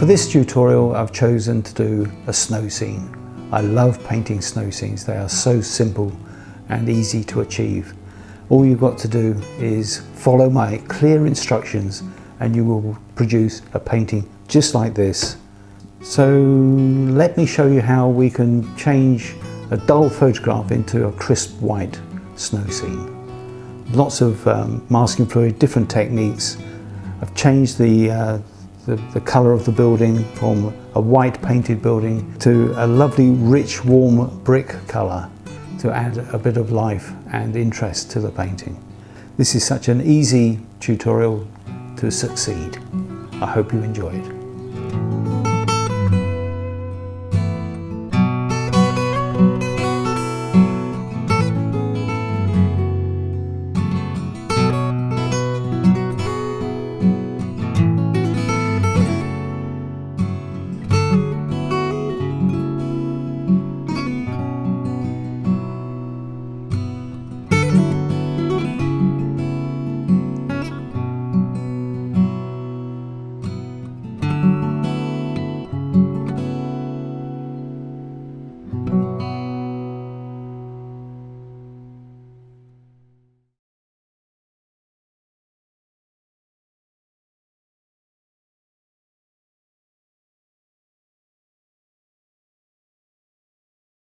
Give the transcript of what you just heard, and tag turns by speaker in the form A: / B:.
A: For this tutorial, I've chosen to do a snow scene. I love painting snow scenes. They are so simple and easy to achieve. All you've got to do is follow my clear instructions and you will produce a painting just like this. So let me show you how we can change a dull photograph into a crisp white snow scene. Lots of masking fluid, different techniques. I've changed the colour of the building from a white painted building to a lovely rich warm brick colour to add a bit of life and interest to the painting. This is such an easy tutorial to succeed. I hope you enjoy it.